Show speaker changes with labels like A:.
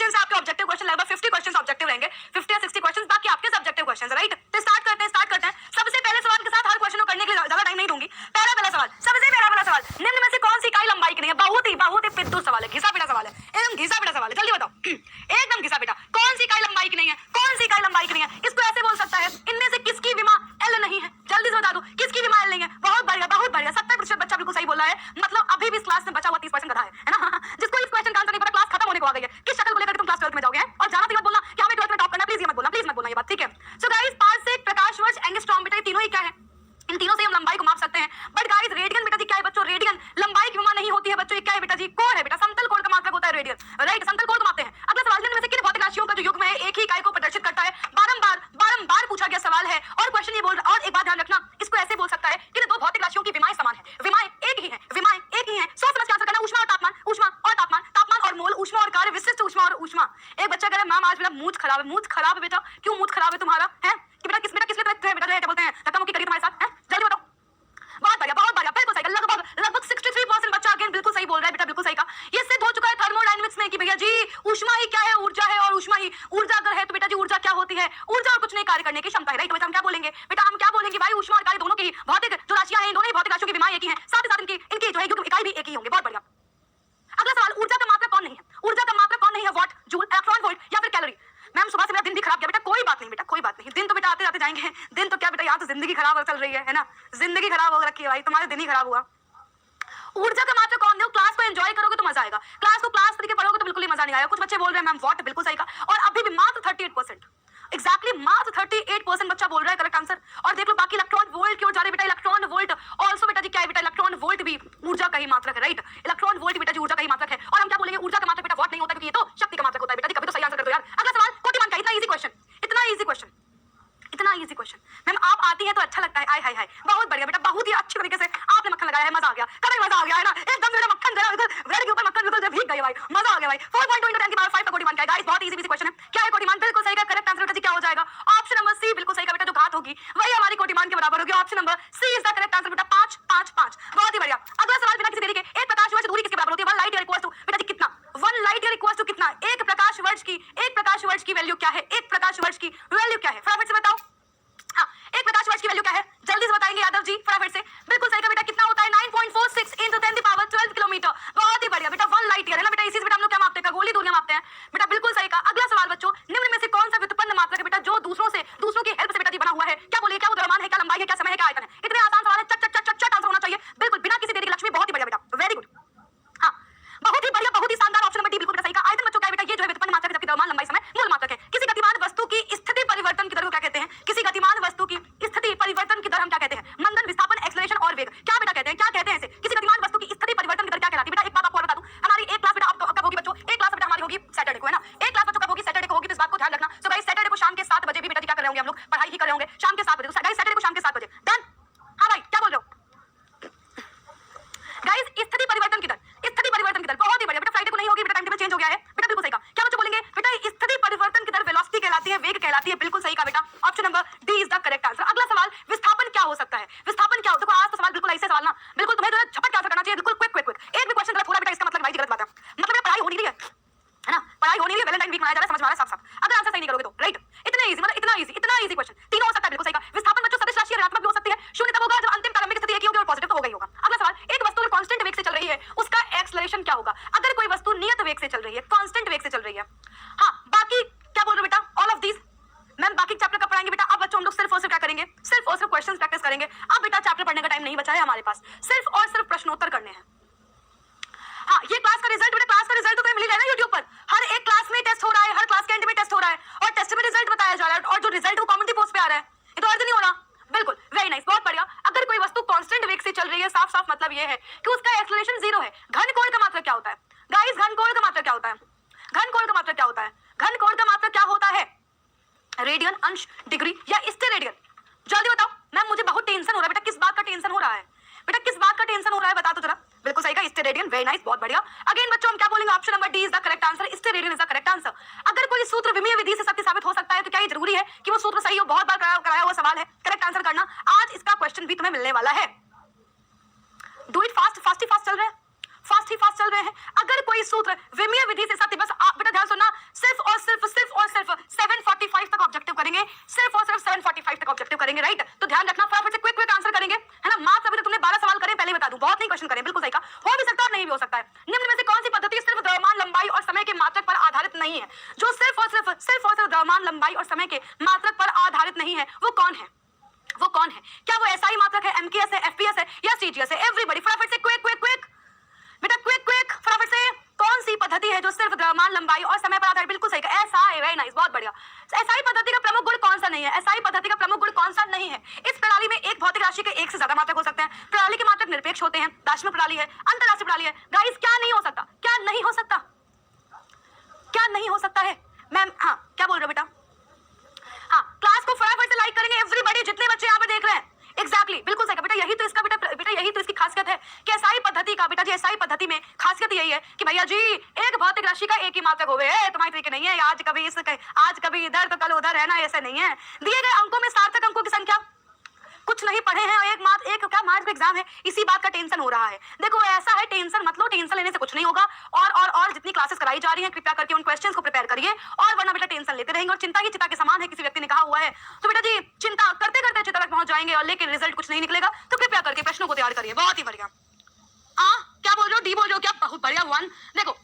A: Question आपके objective question, लगभग 50 question objective रहेंगे, 50 या 60 क्वेश्चन बाकी आपके सब्जेक्टिव क्वेश्चन, राइट। तो स्टार्ट करते हैं। सबसे पहले सवाल के साथ हर क्वेश्चन को करने के लिए ज्यादा टाइम नहीं दूंगी। पहला सवाल, सबसे पहला वाला सवाल, निम्न में से कौन सी इकाई लंबाई की नहीं है? बहुत ही पिद्दू सवाल है, घिसा पिटा सवाल है, एकदम घिसा पिटा सवाल है, जल्दी बताओ, एकदम घिसा पिटा। कौन सी इकाई लंबाई की नहीं है? कौन सी इकाई लंबाई की नहीं है? इसको ऐसे बोल सकता है, इनमें से किसकी विमा एल नहीं है? जल्दी से बता दो, किसकी विमा एल नहीं है? बहुत बढ़िया, 70% बच्चा बिल्कुल सही बोल रहा है। मतलब अभी भी इस क्लास में बचा हुआ 30% गधा है ना, जिसको इस क्वेश्चन का आंसर नहीं पता, क्लास खत्म होने को आ गई है। किस शक्ल को लेकर तुम क्लास 12th में जाओगे? और जाना तो मत बोलना कि हमें 12th में टॉप करना, प्लीज ये मत बोलना ये बात, ठीक है। सो गाइस, पारसेक, प्रकाश वर्ष, एंगस्ट्रॉम, बेटा ये तीनों ही क्या है? इन तीनों से हम लंबाई को माप सकते हैं। बट गाइस, रेडियन बेटा जी क्या है बच्चों? रेडियन लंबाई की विमा नहीं होती है बच्चों, ये क्या है बेटा जी? कोण है बेटा, समतल कोण का मात्रक होता है रेडियन, राइट। समतल कोण को मापते हैं। अगला सवाल, निम्न में से किन भौतिक राशियों का जो युग्म है एक ही इकाई को प्रदर्शित करता है? बारंबार पूछा गया सवाल है। और क्वेश्चन ये बोल रहा, और एक बात ध्यान रखना, इसको ऐसे बोल सकता है कि दो भौतिक राशियों की विमाएं समान है, विमाएं एक ही है। सोच समझ के आंसर करना, ऊष्मा और तापमान और मोल, ऊष्मा और कार्य, विशिष्ट ऊष्मा और ऊष्मा। एक बच्चा कह रहा है मैम आज मेरा मूड खराब है बेटा। क्यों मूड खराब है तुम्हारा? है कि बेटा किस लिए क्या बोलते हैं धक्का मुक्की करी तुम्हारे साथ? है जल्दी बताओ। बहुत बढ़िया, बिल्कुल सही, लगभग 63% बच्चा अगेन बिल्कुल सही बोल रहा है बेटा, बिल्कुल सही कहा। ये सिद्ध हो चुका है थर्मोडायनामिक्स में कि भैया जी ऊष्मा ही क्या है? ऊर्जा है, और ऊष्मा ही ऊर्जा अगर है तो बेटा जी ऊर्जा क्या होती है? ऊर्जा और कुछ नहीं, कार्य करने की क्षमता है, राइट। तो हम क्या बोलेंगे बेटा? हम क्या बोलेंगे भाई? ऊष्मा और कार्य दोनों की भौतिक जो राशियां हैं, दोनों ही भौतिक राशियों की विमाएं एक ही हैं, साथ ही साथ इनकी जो है युग्म इकाई भी एक ही होंगे। बहुत बढ़िया। अगला सवाल, ऊर्जा का मात्रक कौन नहीं है? ऊर्जा का मात्रक कौन नहीं है? वाट, जूल, इलेक्ट्रॉन वोल्ट या फिर कैलोरी? मैम सुबह से मेरा दिन भी खराब गया बेटा। कोई बात नहीं बेटा, कोई बात नहीं, दिन तो बेटा आते जाते जाएंगे। दिन तो क्या बेटा, यहाँ तो जिंदगी खराब चल रही है ना, जिंदगी खराब हो रखी है भाई, तुम्हारे दिन ही खराब हुआ। ऊर्जा का मात्रक कौन है? क्लास को एंजॉय करोगे तो मजा आएगा, क्लास तरीके पढ़ोगे तो बिल्कुल ही मजा नहीं आएगा। कुछ बच्चे बोल रहे हैं मैम वाट, बिल्कुल सही कहा। और अभी भी मात्र 38%, एग्जैक्टली मात्र 38% बच्चा बोल रहा है करेक्ट आंसर। और देख लो बाकी इलेक्ट्रॉन वोल्ट की ओर जा रहे बेटा। इलेक्ट्रॉन वोल्ट ऑल्सो बेटा जी क्या है बेटा? इलेक्ट्रॉन वोल्ट भी ऊर्जा का ही मात्रक है, राइट। इलेक्ट्रॉन वोल्ट बेटा जी ऊर्जा का ही मात्रक है। और हम क्या बोलेंगे? ऊर्जा का मात्रक बेटा वाट नहीं होता, क्योंकि ये तो शक्ति का मात्रक होता है बेटा जी। कभी तो सही आंसर कर दो यार। अगला सवाल, कोटिमान का, इतना इजी क्वेश्चन। मैम आप आती है तो अच्छा लगता है, आय हाय हाय, बहुत बढ़िया बेटा, बहुत ही अच्छे तरीके से आपने मक्खन लगाया है, मजा आ गया, कभी मजा आ गया है ना, एकदम मेरा मक्खन जरा इधर ब्रेड के ऊपर मक्खन बिल्कुल भीग गई भाई, मजा आ गया भाई। 4.2 into 10 की पावर 5 का कोटिमान क्या है गाइस? बहुत इजी क्वेश्चन है। क्या है कोटिमान? बिल्कुल सही का करेक्ट आंसर बेटा जी क्या हो जाएगा? ऑप्शन नंबर सी बिल्कुल सही का बेटा, जो घात होगी वही हमारी कोटिमान के बराबर होगी। Option number C is the correct answer बेटा, 5 5 5। बहुत ही बढ़िया। अगला सवाल, बिना किसी देरी के, एक प्रकाश वर्ष दूरी किसके बराबर होती है? 1 लाइट ईयर इक्वल्स टू बेटा जी कितना? 1 लाइट ईयर इक्वल्स टू कितना? एक प्रकाश वर्ष की वैल्यू क्या है? एक प्रकाश वर्ष की वैल्यू क्या है? फटाफट से बताओ। हाँ, एक प्रकाश वर्ष की वैल्यू क्या है? जल्दी से बताएंगे यादव जी, फटाफट से। बिल्कुल सही का बेटा, कितना होता है? 9.46 into 10 की पावर 12 किलोमीटर। बहुत ही बढ़िया बेटा, 1 लाइट ईयर है ना बेटा, इसी से बेटा हम लोग क्या मापते हैं? खगोलीय दूरियां मापते हैं बेटा, बिल्कुल सही का। अगला सवाल बच्चों, निम्न में से कौन सा व्युत्पन्न मात्रक है बेटा जो दूसरों की हेल्प से बेटा जी बना हुआ है? क्या बोलिए? क्या वो द्रव्यमान है, क्या लंबाई है, क्या समय है, क्या आयतन है? इतने आसान सवाल है, चट आंसर होना चाहिए बिल्कुल बिना किसी देरी के। लक्ष्मी बहुत ही बढ़िया बेटा, वेरी गुड। हाँ, बहुत ही बढ़िया, बहुत ही शानदार। ऑप्शन नंबर डी बिल्कुल सही का। आयतन बच्चों क्या है बेटा? ये जो है व्युत्पन्न मात्रक है, जबकि द्रव्यमान, लंबाई, समय मूल मात्रक है। किसी गतिमान वस्तु की स्थिति परिवर्तन की दर को क्या कहते हैं? किसी गतिमान वस्तु की स्थिति परिवर्तन की दर हम क्या कहते हैं? मंदन, विस्थापन, एक्सेलरेशन और वेग। क्या बेटा कहते हैं? क्या कहते हैं इसे? किसी गतिमान वस्तु की स्थिति परिवर्तन की दर क्या कहलाती है बेटा? एक बात आपको और बता दूं, हमारी एक क्लास बेटा अब कब होगी बच्चों? एक क्लास बेटा हमारी होगी सैटरडे को, है ना। एक क्लास बच्चों कब होगी? सैटरडे को होगी, तो इस बात को ध्यान रखना। सो गाइस, सैटरडे को शाम के 7 बजे भी बेटा जी क्या कर रहे होंगे हम लोग? पढ़ाई ही कर रहे होंगे शाम के 7 बजे। तो गाइस सैटरडे को शाम के 7 बजे डन। हाँ भाई, क्या बोल रहे हो गाइस? स्थिति परिवर्तन की दर बहुत ही बढ़िया बेटा। फ्राइडे को नहीं होगी बेटा, टाइम टेबल चेंज हो गया है बेटा, बिल्कुल सही कहा। क्या बच्चों बोलेंगे बेटा? स्थिति परिवर्तन की दर वेलोसिटी कहलाती है, वेग कहलाती है, बिल्कुल सही कहा बेटा। Option number D is the correct answer. अगला सवाल, विस्थापन क्या हो सकता है? विस्थापन क्या हो? देखो आज तो सवाल बिल्कुल ऐसे सवाल ना, बिल्कुल तुम्हें जो है झपट के आंसर करना चाहिए, बिल्कुल क्विक। एक भी क्वेश्चन गलत हो रहा है बेटा, इसका मतलब भाई जी गलत बात है, मतलब ये पढ़ाई हो नहीं रही है ना, पढ़ाई हो नहीं रही है, वैलेंटाइन वीक मनाया जा रहा है, समझ में आ रहा है साफ। अगर आंसर सही नहीं करोगे तो, राइट। इतना इजी क्वेश्चन, तीनों हो सकता है, बिल्कुल सही कहा। विस्थापन बच्चों सदिश राशि ऋणात्मक भी हो सकती है, शून्य तब होगा जब अंतिम प्रारंभिक स्थिति एक ही होगी और पॉजिटिव तो होगा ही होगा। अगला सवाल, एक वस्तु अगर कांस्टेंट वेग से चल रही है उसका एक्सेलरेशन क्या होगा? अगर कोई वस्तु नियत वेग से चल रही है, कांस्टेंट वेग से चल रही है। हाँ, बाकी क्या बोल रहे हो बेटा? ऑल ऑफ दीज मैम बाकी चैप्टर कब पढ़ाएंगे बेटा? अब बच्चों हम लोग सिर्फ और सिर्फ क्या करेंगे? सिर्फ और सिर्फ क्वेश्चंस प्रैक्टिस करेंगे। अब बेटा चैप्टर पढ़ने का टाइम नहीं बचा है हमारे पास, सिर्फ और सिर्फ प्रश्नोत्तर करने हैं। हाँ, ये क्लास का रिजल्ट बेटा, क्लास का रिजल्ट तो तुम्हें मिल जाएगा यूट्यूब पर। हर एक क्लास में टेस्ट हो रहा है, हर क्लास के एंड में टेस्ट हो रहा है, और टेस्ट में रिजल्ट बताया जा रहा है, और जो रिजल्ट वो कम्युनिटी पोस्ट पे आ रहा है। ये तो अर्ज नहीं हो रहा, बिल्कुल वेरी नाइस, बहुत बढ़िया। अगर कोई वस्तु कांस्टेंट वेग से चल रही है, साफ साफ मतलब ये है कि उसका एक्सेलरेशन 0 है। घन कोण का मात्रक क्या होता है गाइस? घन कोण का मात्रक क्या होता है? घन कोण का मात्रक क्या होता है? घन कोण का मात्रक क्या होता है? रेडियन, अंश, डिग्री या स्टेरेडियन? जल्दी बताओ मैम, मुझे बहुत टेंशन हो रहा है बेटा। किस बात का टेंशन हो रहा है बेटा? किस बात का टेंशन हो रहा है बता दो जरा। बिल्कुल सही का, स्टेरेडियन, वेरी नाइस, बहुत बढ़िया। अगेन बच्चों हम क्या बोलेंगे? Option number D is the correct answer, steradian is the correct answer. अगर कोई सूत्र विमीय विधि से सत्य साबित हो सकता है तो क्या ये जरूरी है कि वो सूत्र सही हो? बहुत बार कराया हुआ सवाल है, करेक्ट आंसर करना। आज इसका क्वेश्चन भी तुम्हें मिलने वाला है। Do it fast, fast he fast चल रहे हैं। अगर कोई सूत्र विमीय विधि से सत्य, बस बेटा ध्यान सुनना, सिर्फ और सिर्फ द्रव्यमान लंबाई और समय के मात्रक पर आधारित नहीं है, वो कौन है? वो कौन है? क्या वो एसआई मात्रक है, एमकेएस है, एफपीएस है या सीजीएस है? एवरीबॉडी फटाफट से क्विक क्विक क्विक बेटा, क्विक क्विक फटाफट से। कौन सी पद्धति है जो सिर्फ द्रव्यमान लंबाई और समय पर आधारित? बिल्कुल सही कहा, एसआई, वेरी नाइस, बहुत बढ़िया। एसआई पद्धति का प्रमुख गुण कौन सा नहीं है? एसआई पद्धति का प्रमुख गुण कौन सा नहीं है? इस प्रणाली में एक भौतिक राशि के एक से ज्यादा मात्रक हो सकते हैं, प्रणाली के मात्रक निरपेक्ष होते हैं, दार्शनिक प्रणाली है, अंतरराष्ट्रीय प्रणाली है। गाइस क्या नहीं हो सकता? क्या नहीं हो सकता? क्या नहीं हो सकता है मैम? हाँ, क्या बोल रहे हो बेटा? हाँ, क्लास को फटाफट से लाइक करेंगे एवरीबॉडी, जितने बच्चे यहाँ पे देख रहे हैं। एग्जैक्टली, बिल्कुल सही बेटा, यही तो इसका बेटा यही तो इसकी खासियत है कि एसआई पद्धति का बेटा जी, एसआई पद्धति में खासियत यही है कि भैया जी एक भौतिक राशि का एक ही मात्रक होवे, तुम्हारी तरीके नहीं है, आज कभी इधर तो कल उधर, है ना, ऐसे नहीं है। दिए गए अंकों में सार्थक अंकों की संख्या कुछ नहीं पढ़े हैं और एक क्या मार्च एग्जाम है, इसी बात का टेंशन हो रहा है। देखो ऐसा है, टेंशन मत लो, टेंशन लेने से कुछ नहीं होगा। और जितनी क्लासेस कराई जा रही हैं, कृपया करके उन क्वेश्चंस को प्रिपेयर करिए, और वरना बेटा टेंशन लेते रहेंगे और चिंता ही चिता के समान है, किसी व्यक्ति ने कहा हुआ है। तो बेटा जी चिंता करते करते चिता तक पहुंच जाएंगे और लेकिन रिजल्ट कुछ नहीं निकलेगा। तो कृपया करके प्रश्नों को तैयार करिए। बहुत ही बढ़िया। क्या बोल रहे हो? डी बोल रहे हो क्या? बहुत बढ़िया। वन देखो